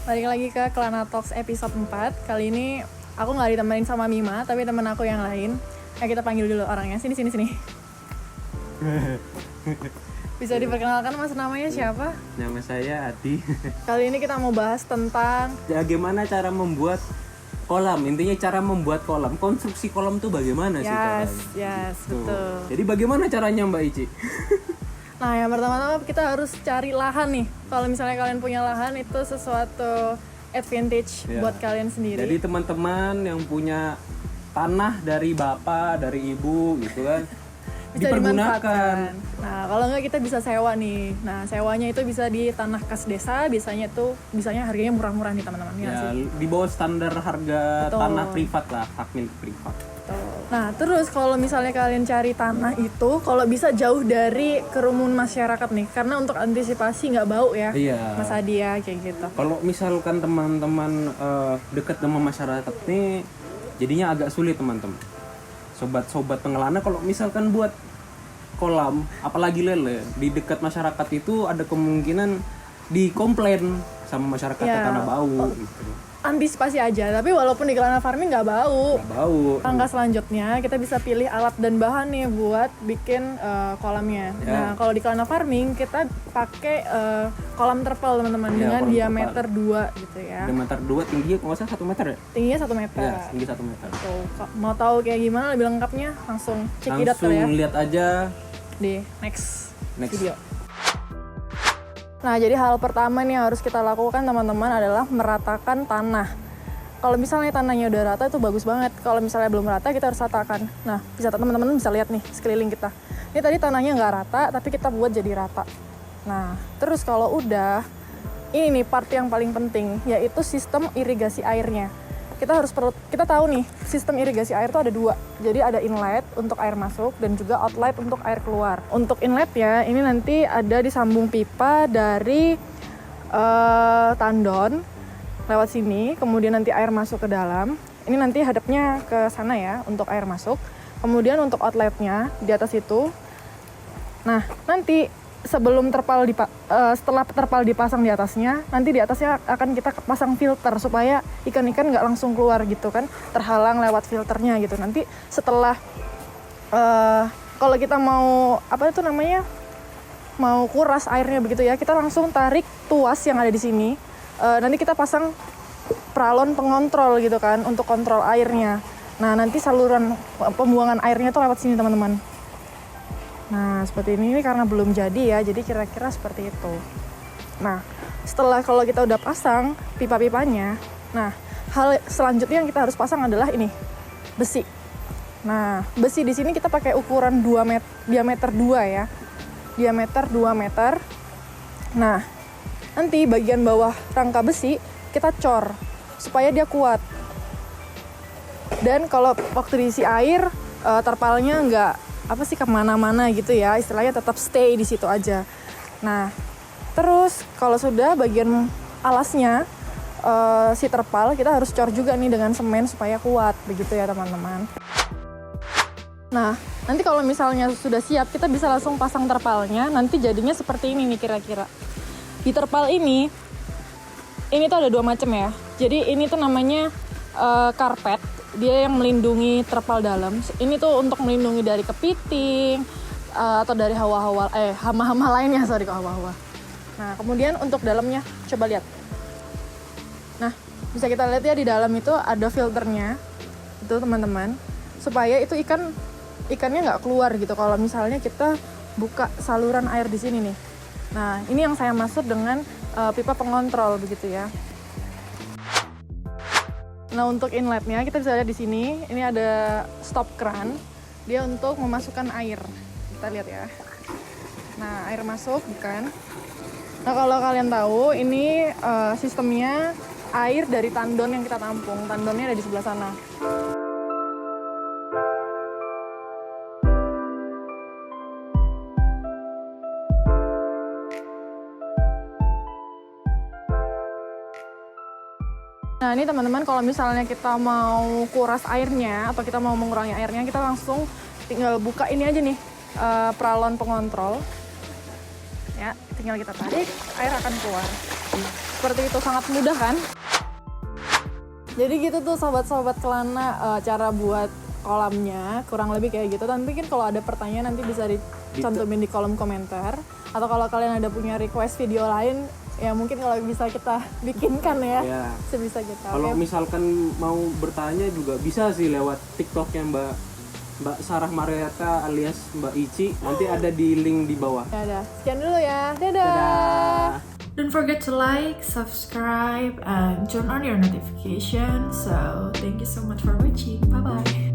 Balik lagi ke Kelana Talks episode 4. Kali ini aku gak ditemenin sama Mima, tapi temen aku yang lain. Kita panggil dulu orangnya. Sini. Bisa diperkenalkan mas, namanya siapa? Nama saya Adi. Kali ini kita mau bahas tentang Bagaimana cara membuat kolam. Intinya cara membuat kolam. Konstruksi kolam tuh bagaimana sih caranya? Yes, betul. Jadi bagaimana caranya Mbak Ici? Nah, yang pertama-tama kita harus cari lahan nih. Kalau misalnya kalian punya lahan, itu sesuatu advantage buat kalian sendiri. Jadi teman-teman yang punya tanah dari bapak, dari ibu gitu kan, bisa dipergunakan. Nah, kalau nggak kita bisa sewa nih. Nah, sewanya itu bisa di tanah kas desa, bisanya harganya murah-murah nih teman-teman. Ya, di bawah standar harga Betul. tanah privat lah, hak milik privat. Nah, terus kalau misalnya kalian cari tanah itu, kalau bisa jauh dari kerumunan masyarakat nih, karena untuk antisipasi nggak bau ya, Iya. Mas Adi ya, kayak gitu. Kalau misalkan teman-teman dekat dengan masyarakat nih, jadinya agak sulit teman-teman. Sobat-sobat pengelana kalau misalkan buat kolam, apalagi lele, di dekat masyarakat itu ada kemungkinan dikomplain sama masyarakat karena bau gitu. Antisipasi aja, tapi walaupun di Kelana Farming nggak bau. Nggak bau. Langkah selanjutnya kita bisa pilih alat dan bahan nih buat bikin kolamnya. Ya. Nah, kalau di Kelana Farming kita pakai kolam terpal teman-teman Ya, dengan kolam diameter 2 gitu ya. Diameter 2, tingginya kalau nggak salah 1 meter ya? Tingginya 1 meter. Ya, tinggi 1 meter. Tuh, mau tahu kayak gimana lebih lengkapnya langsung check it out kali ya Langsung lihat aja di next video. Nah, jadi hal pertama nih yang harus kita lakukan teman-teman adalah meratakan tanah. Kalau misalnya tanahnya udah rata itu bagus banget. Kalau misalnya belum rata kita harus ratakan. Nah, teman-teman bisa lihat nih sekeliling kita. Ini tadi tanahnya nggak rata, tapi kita buat jadi rata. Nah, terus kalau udah, ini nih part yang paling penting, yaitu sistem irigasi airnya. Kita tahu nih, sistem irigasi air itu ada 2. Jadi ada inlet untuk air masuk dan juga outlet untuk air keluar. Untuk inlet ya, ini nanti ada disambung pipa dari tandon lewat sini, kemudian nanti air masuk ke dalam. Ini nanti hadapnya ke sana ya untuk air masuk. Kemudian untuk outletnya di atas itu. Nah, nanti sebelum setelah terpal dipasang di atasnya, nanti di atasnya akan kita pasang filter supaya ikan-ikan nggak langsung keluar gitu kan, terhalang lewat filternya gitu. Nanti setelah kalau kita mau mau kuras airnya begitu ya, kita langsung tarik tuas yang ada di sini. Nanti kita pasang pralon pengontrol gitu kan untuk kontrol airnya. Nah, nanti saluran pembuangan airnya tuh lewat sini teman-teman. Nah, seperti ini karena belum jadi ya, jadi kira-kira seperti itu. Nah, setelah kalau kita udah pasang pipa-pipanya, nah, hal selanjutnya yang kita harus pasang adalah ini, besi. Nah, besi di sini kita pakai ukuran diameter 2 ya. Diameter 2 meter. Nah, nanti bagian bawah rangka besi kita cor supaya dia kuat. Dan kalau waktu diisi air, terpalnya nggak kemana-mana gitu ya, istilahnya tetap stay di situ aja. Nah, terus kalau sudah bagian alasnya si terpal kita harus cor juga nih dengan semen supaya kuat begitu ya teman-teman. Nah, nanti kalau misalnya sudah siap kita bisa langsung pasang terpalnya. Nanti jadinya seperti ini nih kira-kira. Di terpal ini tuh ada 2 macam ya. Jadi ini tuh namanya karpet. Dia yang melindungi terpal dalam. Ini tuh untuk melindungi dari kepiting atau dari hama-hama lainnya, hawa-hawa. Nah, kemudian untuk dalamnya coba lihat. Nah, bisa kita lihat ya di dalam itu ada filternya. Itu teman-teman. Supaya itu ikannya nggak keluar gitu kalau misalnya kita buka saluran air di sini nih. Nah, ini yang saya maksud dengan pipa pengontrol begitu ya. Nah, untuk inletnya kita bisa lihat di sini. Ini ada stop kran. Dia untuk memasukkan air. Kita lihat ya. Nah, air masuk bukan. Nah, kalau kalian tahu ini sistemnya air dari tandon yang kita tampung. Tandonnya ada di sebelah sana. Nah, ini teman-teman kalau misalnya kita mau kuras airnya atau kita mau mengurangi airnya, kita langsung tinggal buka ini aja nih, pralon pengontrol. ya, tinggal kita tarik, air akan keluar. Seperti itu, sangat mudah kan? Jadi gitu tuh sobat-sobat Kelana, cara buat kolamnya kurang lebih kayak gitu. Dan mungkin kalau ada pertanyaan nanti bisa dicantumin di kolom komentar, atau kalau kalian ada punya request video lain ya mungkin kalau bisa kita bikinkan ya, sebisa kita. Kalau misalkan mau bertanya juga bisa sih lewat TikToknya Mbak Sarah Marietta alias Mbak Ici, nanti ada di link di bawah. Ya udah, sekian dulu ya, dadah. Don't forget to like, subscribe, and turn on your notifications. So thank you so much for watching. Bye bye.